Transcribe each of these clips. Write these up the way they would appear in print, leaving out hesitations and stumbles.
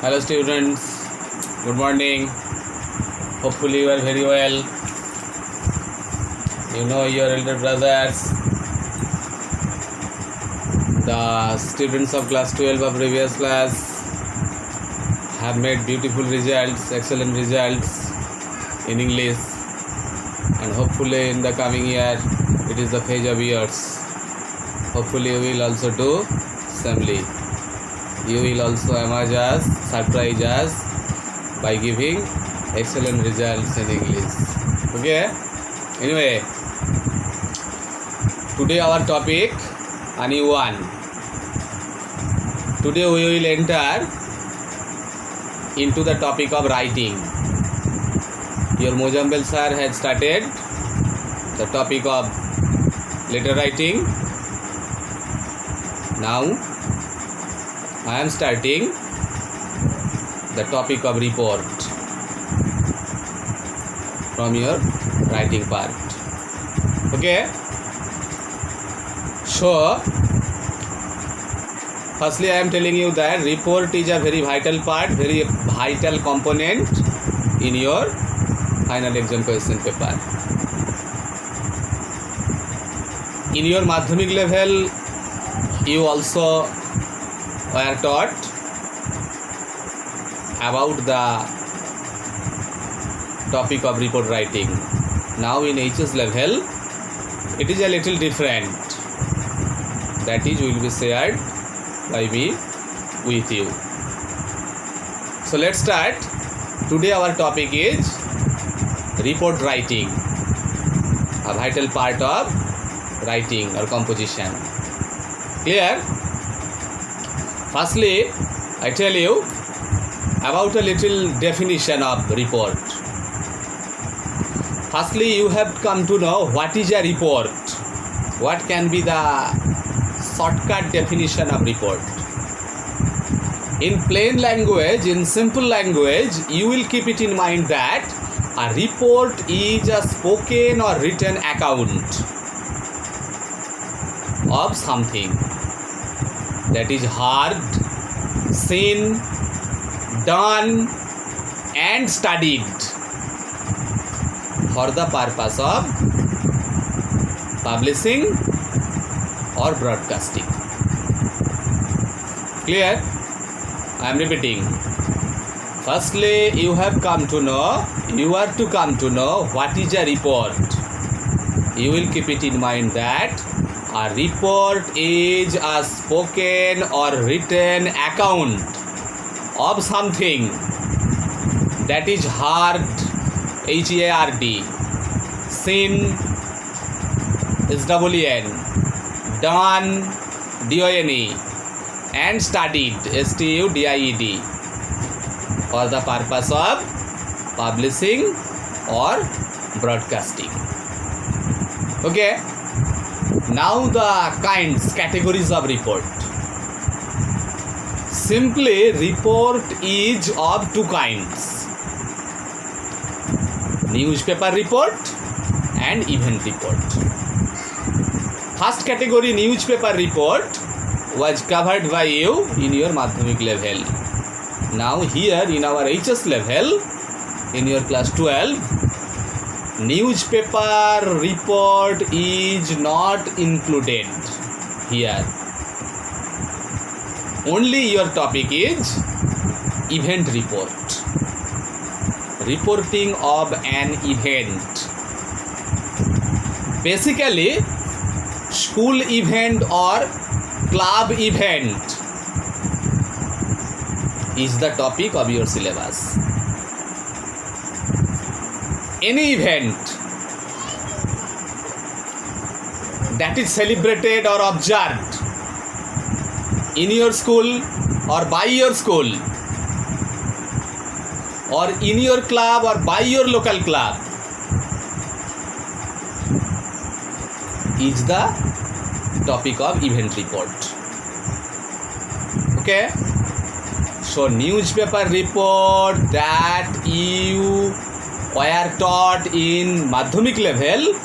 Hello students, good morning. Hopefully you are very well. You know your elder brothers, the students of class 12 of previous class have made beautiful results, excellent results in English, and hopefully in the coming year it is the phase of yours. Hopefully you will also do samely. You will also amaze us, surprise us by giving excellent results in English. Okay? Anyway, today our topic, a new one. Today we will enter into the topic of writing. Your Mojambel sir has started the topic of letter writing. Now I am starting the topic of report from your writing part. Okay? So, firstly I am telling you that report is a very vital part, very vital component in your final exam question paper. In your Madhyamik level, you also were taught about the topic of report writing. Now in HS level, it is a little different. That is will be shared by me with you. So let's start. Today our topic is report writing, a vital part of writing or composition. Clear? Firstly, I tell you about a little definition of report. Firstly, you have come to know what is a report. What can be the shortcut definition of report? In plain language, in simple language, you will keep it in mind that a report is a spoken or written account of something that is heard, seen, done and studied for the purpose of publishing or broadcasting. Clear? I am repeating. Firstly, you are to come to know what is a report. You will keep it in mind that a report is a spoken or written account of something that is heard, H-E-A-R-D, seen, S-E-E-N, done, D-O-N-E, and studied, S-T-U-D-I-E-D, for the purpose of publishing or broadcasting. Okay? Now the categories of report. Simply, report is of two kinds: newspaper report and event report. First category, newspaper report, was covered by you in your Madhyamik level. Now here in our HS level, in your class 12, newspaper report is not included here. Only your topic is event report, reporting of an event. Basically, school event or club event is the topic of your syllabus. Any event that is celebrated or observed in your school or by your school or in your club or by your local club is the topic of event report. Okay? So newspaper report that you were taught in Madhyamik level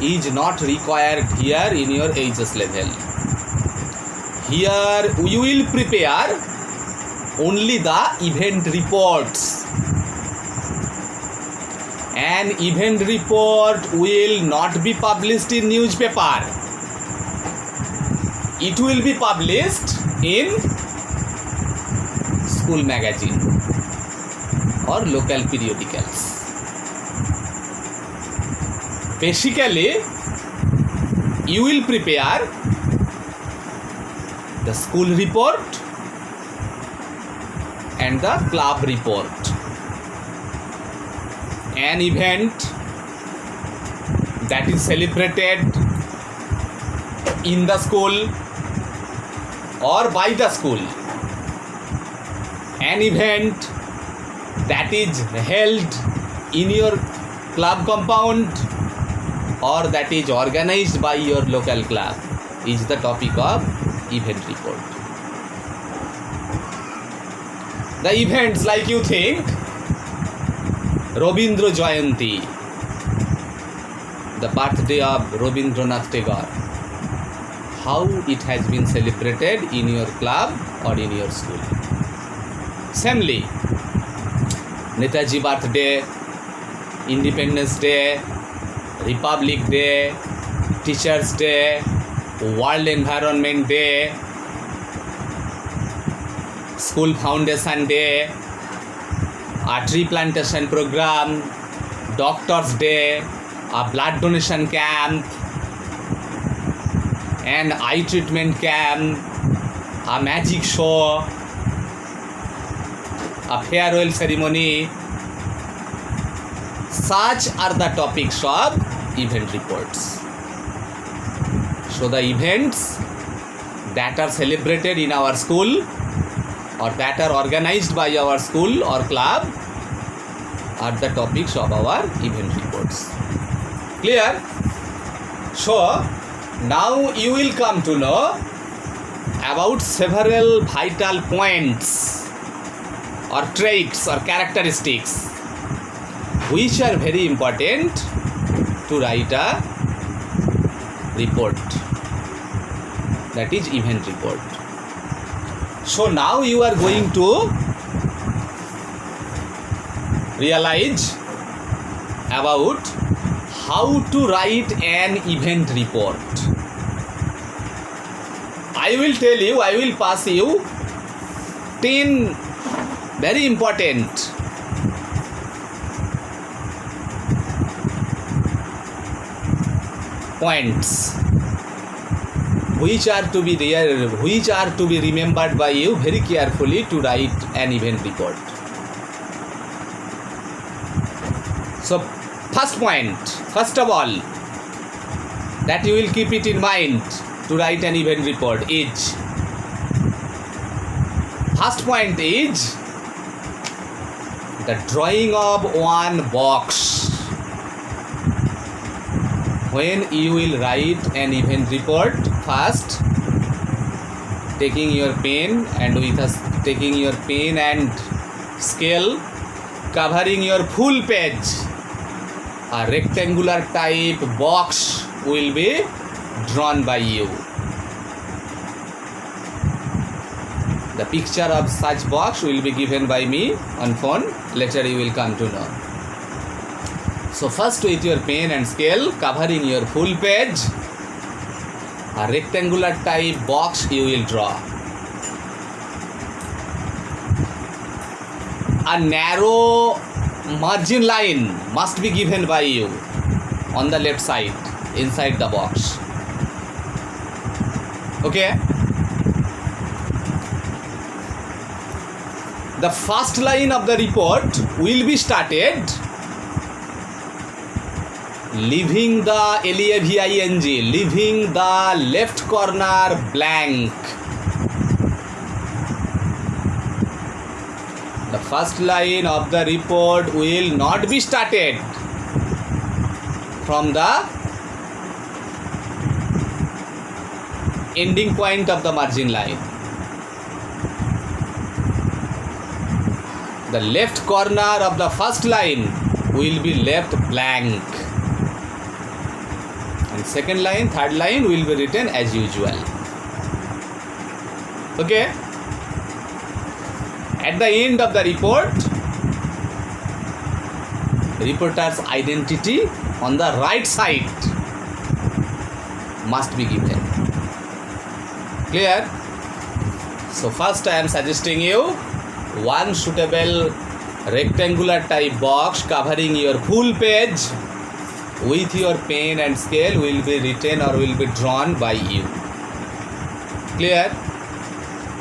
is not required here in your HS level. Here we will prepare only the event reports. An event report will not be published in newspaper. It will be published in school magazine or local periodicals. Basically, you will prepare the school report and the club report. An event that is celebrated in the school or by the school. An event that is held in your club compound or that is organized by your local club is the topic of event report. The events, like you think, Robindra Jayanti, the birthday of Rabindranath Tagore, how it has been celebrated in your club or in your school. Samely, Netaji birthday, Independence Day, Republic Day, Teachers Day, World Environment Day, School Foundation Day, a tree plantation program, Doctors Day, a blood donation camp, an eye treatment camp, a magic show, a farewell ceremony. Such are the topics of event reports. So the events that are celebrated in our school or that are organized by our school or club are the topics of our event reports. Clear? So now you will come to know about several vital points or traits or characteristics which are very important to write a report, that is event report. So now you are going to realize about how to write an event report. I will tell you, I will pass you 10 very important points which are to be there, which are to be remembered by you very carefully to write an event report. So first point, first of all, that you will keep it in mind to write an event report is, first point is the drawing of one box. When you will write an event report, first taking your pen and taking your pen and scale, covering your full page, a rectangular type box will be drawn by you. The picture of such box will be given by me on phone. Later you will come to know. So first with your pen and scale, covering your full page, a rectangular type box you will draw. A narrow margin line must be given by you on the left side inside the box. Okay? The first line of the report will be started leaving the LEAVING, leaving the left corner blank. The first line of the report will not be started from the ending point of the margin line. The left corner of the first line will be left blank. And second line, third line will be written as usual. Okay? At the end of the report, reporter's identity on the right side must be given. Clear? So first I am suggesting you one suitable rectangular type box covering your full page with your pen and scale will be written or will be drawn by you. Clear?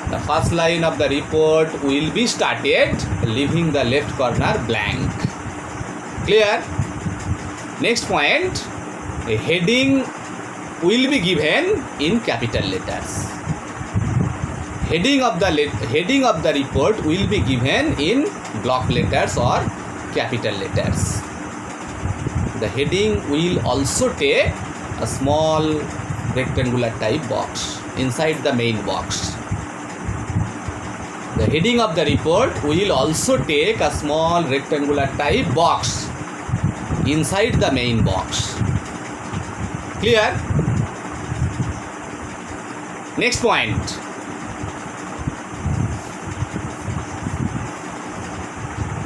The first line of the report will be started leaving the left corner blank. Clear? Next point, a heading will be given in capital letters. Heading of the report will be given in block letters or capital letters. The heading will also take a small rectangular type box inside the main box. The heading of the report will also take a small rectangular type box inside the main box. Clear? Next point.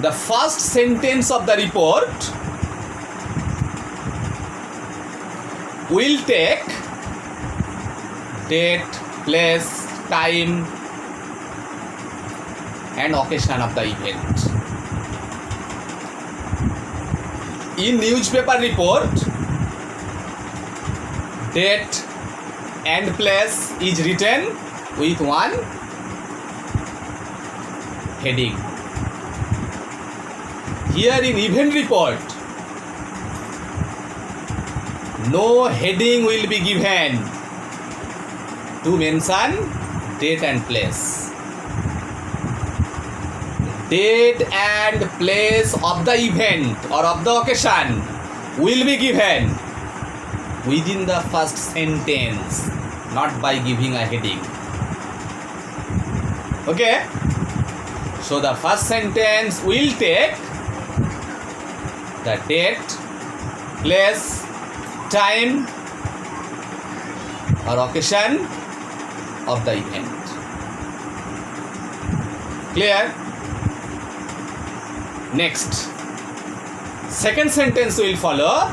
The first sentence of the report will take date, place, time and occasion of the event. In newspaper report, date and place is written with one heading. Here in event report, no heading will be given to mention date and place. Date and place of the event or of the occasion will be given within the first sentence, not by giving a heading. Okay? So the first sentence will take the date, place, time or occasion of the event. Clear? Next, second sentence will follow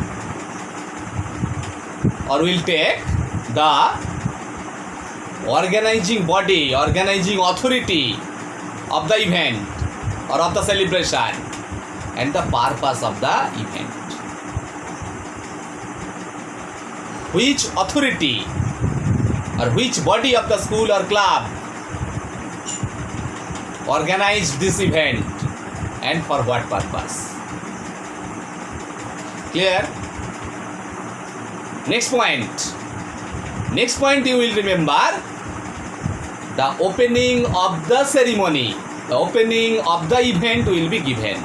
or will take the organizing body, organizing authority of the event or of the celebration and the purpose of the event. Which authority or which body of the school or club organized this event and for what purpose? Clear? Next point. Next point you will remember the opening of the ceremony. The opening of the event will be given.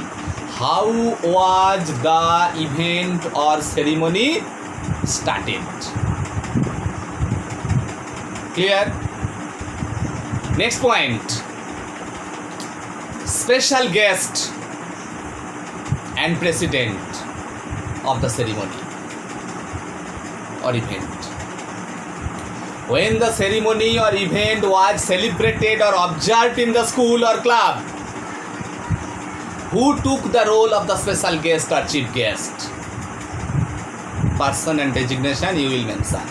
How was the event or ceremony started? Clear? Next point. Special guest and president of the ceremony or event. When the ceremony or event was celebrated or observed in the school or club, who took the role of the special guest or chief guest? Person and designation you will mention.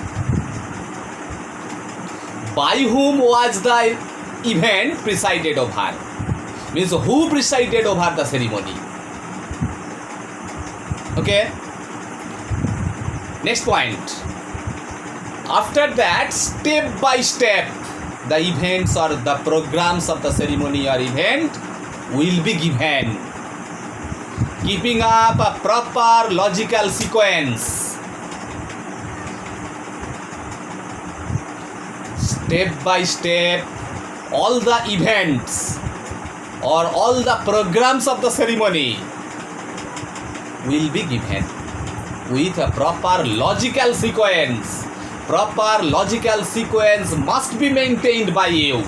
By whom was the event presided over? Means who presided over the ceremony? Okay. Next point. After that, step by step, the events or the programs of the ceremony or event will be given, keeping up a proper logical sequence. Step by step, all the events or all the programs of the ceremony will be given with a proper logical sequence. Proper logical sequence must be maintained by you.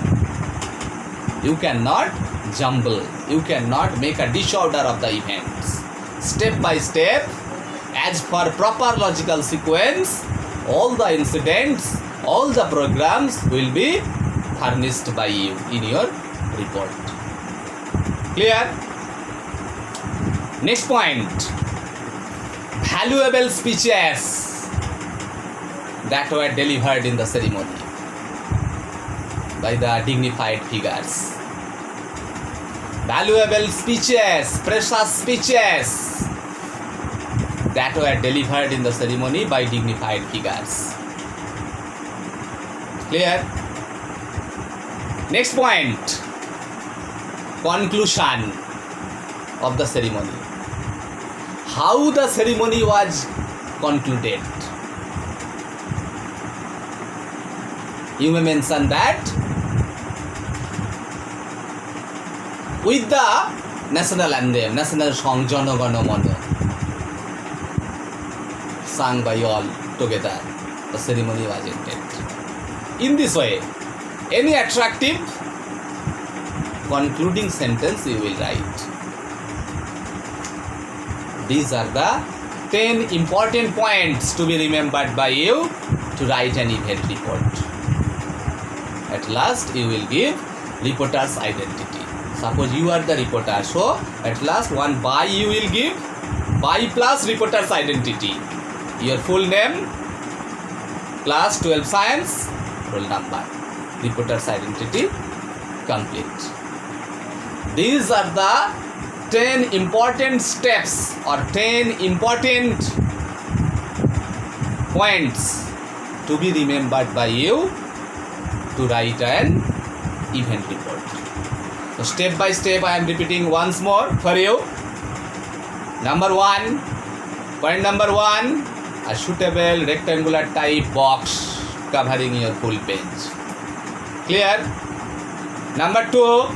You cannot jumble. You cannot make a disorder of the events. Step by step, as per proper logical sequence, all the incidents, all the programs will be furnished by you in your report. Clear? Next point. Valuable speeches that were delivered in the ceremony by the dignified figures. Valuable speeches, precious speeches that were delivered in the ceremony by dignified figures. Clear? Next point. Conclusion of the ceremony. How the ceremony was concluded. You may mention that with the national anthem, national song Jana Gana Mana, sung by all together. The ceremony was ended. In this way, any attractive concluding sentence you will write. These are the 10 important points to be remembered by you to write an event report. At last, you will give reporter's identity. Suppose you are the reporter, so at last one by you will give, by plus reporter's identity. Your full name, class 12 science, roll number, reporter's identity, complete. These are the 10 important steps or 10 important points to be remembered by you to write an event report. So step by step I am repeating once more for you. Number 1, point number 1, a suitable rectangular type box covering your full page. Clear? Number 2,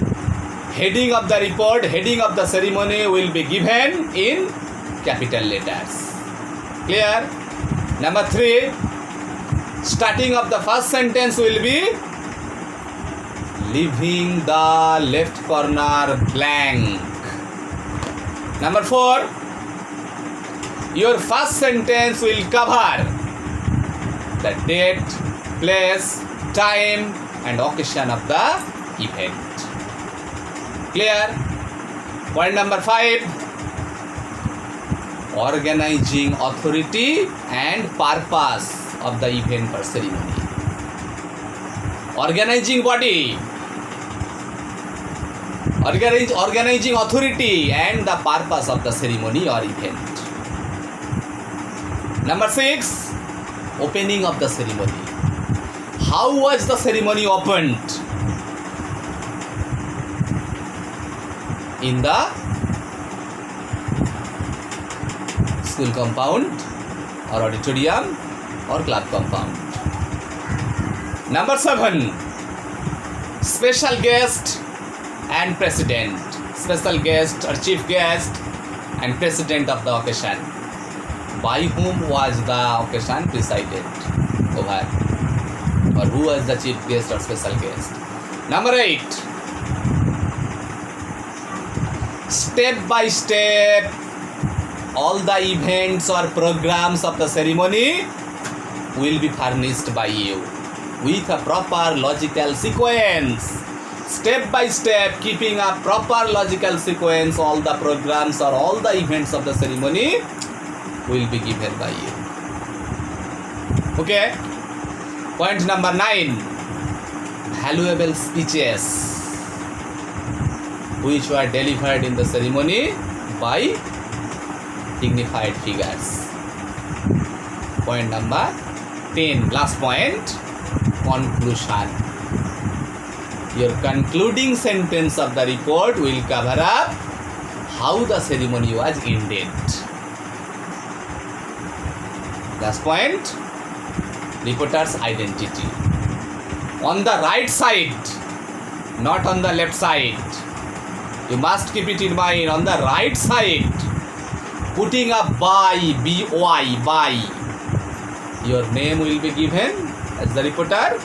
heading of the report, heading of the ceremony will be given in capital letters. Clear? Number 3, starting of the first sentence will be leaving the left corner blank. Number 4, your first sentence will cover the date, place, time and occasion of the event. Clear? Point number 5, organizing authority and purpose of the event or ceremony. Organizing body, organizing authority and the purpose of the ceremony or event. Number 6, opening of the ceremony. How was the ceremony opened? In the school compound or auditorium or club compound. Number 7, special guest and president. Special guest or chief guest and president of the occasion. By whom was the occasion presided over? Or who was the chief guest or special guest? Number 8, step by step all the events or programs of the ceremony will be furnished by you with a proper logical sequence. Step by step, keeping a proper logical sequence, all the programs or all the events of the ceremony will be given by you. Okay? Point number 9, valuable speeches which were delivered in the ceremony by dignified figures. Point number 10, last point, conclusion. Your concluding sentence of the report will cover up how the ceremony was ended. Last point, reporter's identity. On the right side, not on the left side. You must keep it in mind, on the right side, putting a by, B-Y, by. Your name will be given as the reporter,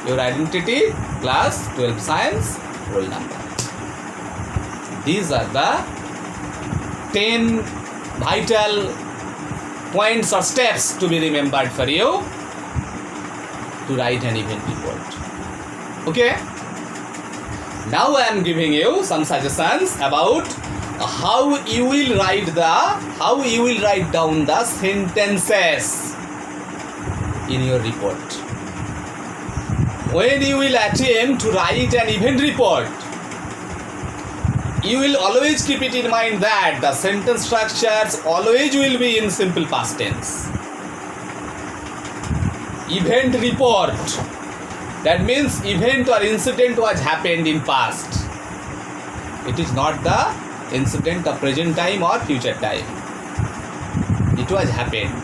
your identity, class 12 science, roll number. These are the 10 vital points or steps to be remembered for you to write an event report. Okay? Now I am giving you some suggestions about how you will write down the sentences in your report. When you will attempt to write an event report, you will always keep it in mind that the sentence structures always will be in simple past tense. Event report, that means event or incident was happened in past. It is not the incident of present time or future time. It was happened.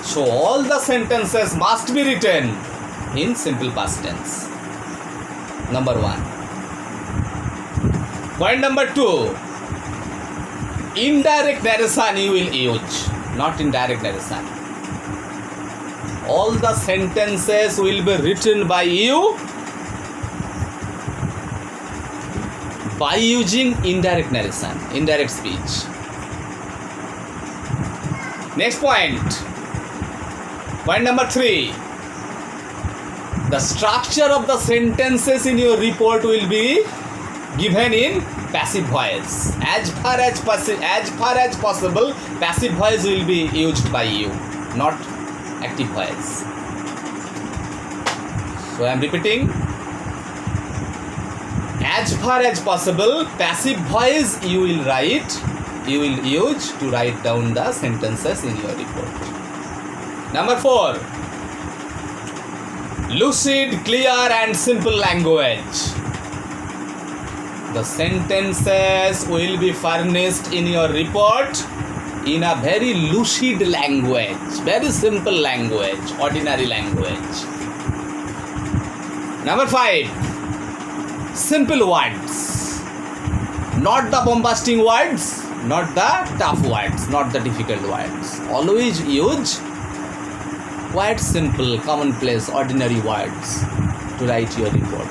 So all the sentences must be written in simple past tense. Number 1. Point number 2. Indirect narration you will use, not indirect narration. All the sentences will be written by you by using indirect narration, indirect speech. Next point. Point number 3. The structure of the sentences in your report will be given in passive voice. As far as possible, passive voice will be used by you, not active voice. So I am repeating. As far as possible, passive voice you will use to write down the sentences in your report. Number 4. Lucid, clear and simple language. The sentences will be furnished in your report in a very lucid language, very simple language, ordinary language. Number 5. Simple words. Not the bombastic words, not the tough words, not the difficult words. Always use quite simple, commonplace, ordinary words to write your report.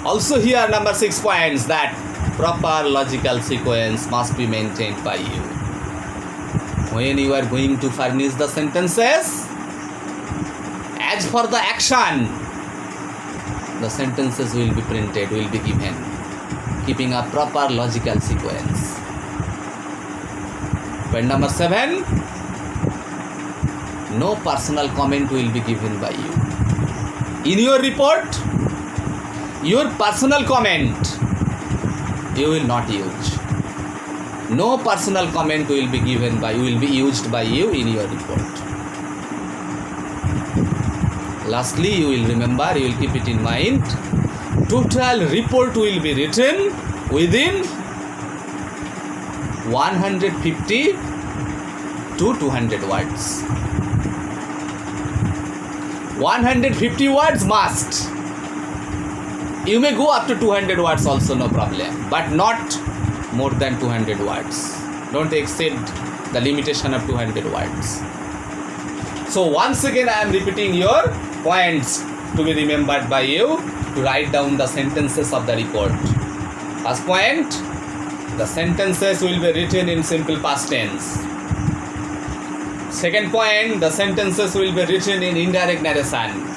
Also here number 6 points that proper logical sequence must be maintained by you. When you are going to furnish the sentences, as for the action, the sentences will be printed, will be given, keeping a proper logical sequence. Point number 7. No personal comment will be given by you. In your report, your personal comment you will not use. No personal comment will be used by you in your report. Lastly, you will remember, you will keep it in mind, total report will be written within 150 to 200 words. 150 words must. You may go up to 200 words also, no problem, but not more than 200 words. Don't exceed the limitation of 200 words. So once again I am repeating your points to be remembered by you to write down the sentences of the report. First point, the sentences will be written in simple past tense. Second point, the sentences will be written in indirect narration.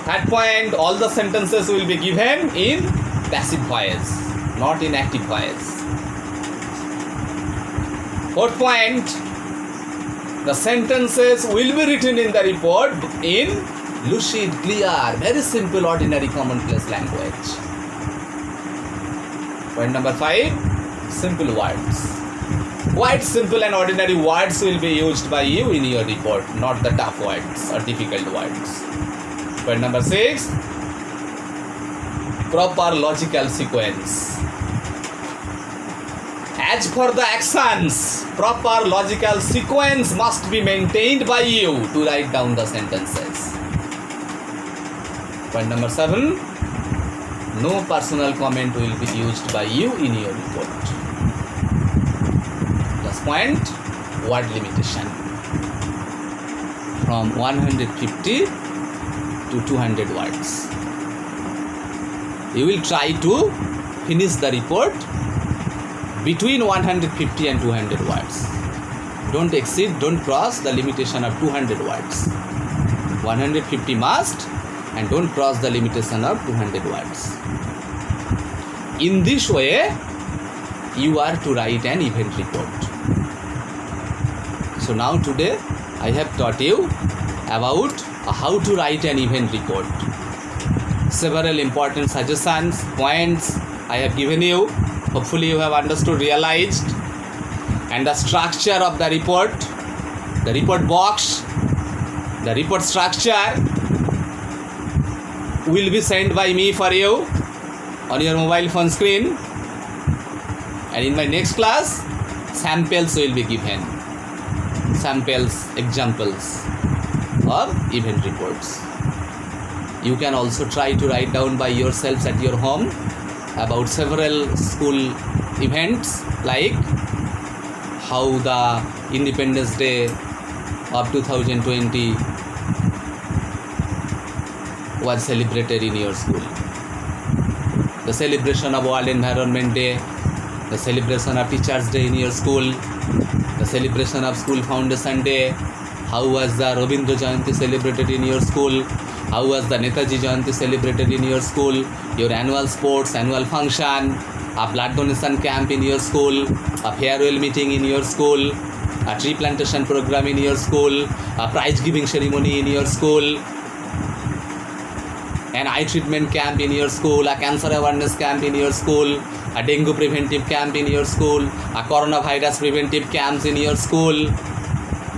Third point, all the sentences will be given in passive voice, not in active voice. Fourth point, the sentences will be written in the report in lucid, clear, very simple, ordinary, commonplace language. Point number 5, simple words. Quite simple and ordinary words will be used by you in your report, not the tough words or difficult words. Point number 6, proper logical sequence. As for the actions, proper logical sequence must be maintained by you to write down the sentences. Point number 7, no personal comment will be used by you in your report. Last point, word limitation. From 150 to 200 words. You will try to finish the report between 150 and 200 words. Don't exceed, don't cross the limitation of 200 words. 150 must, and don't cross the limitation of 200 words. In this way, you are to write an event report. So now today I have taught you about how to write an event report. Several important suggestions, points I have given you. Hopefully you have understood, realized, and the structure of the report box, the report structure will be sent by me for you on your mobile phone screen, and in my next class samples will be given, samples, examples of event reports. You can also try to write down by yourselves at your home about several school events, like how the Independence Day of 2020 was celebrated in your school, the celebration of World Environment Day, the celebration of Teachers Day in your school, the celebration of School Foundation Day, how was the Rabindra Jayanti celebrated in your school, how was the Netaji Jayanti celebrated in your school, your annual sports, annual function, a blood donation camp in your school, a farewell meeting in your school, a tree plantation program in your school, a prize giving ceremony in your school, an eye treatment camp in your school, a cancer awareness camp in your school, a dengue preventive camp in your school, a coronavirus preventive camps in your school.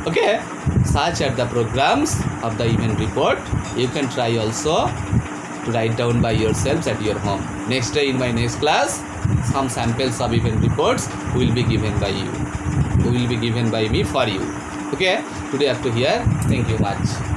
Okay, such are the programs of the event report. You can try also to write down by yourselves at your home. Next day in my next class, some samples of event reports will be given by you, will be given by me for you. Okay, today up to here. Thank you much.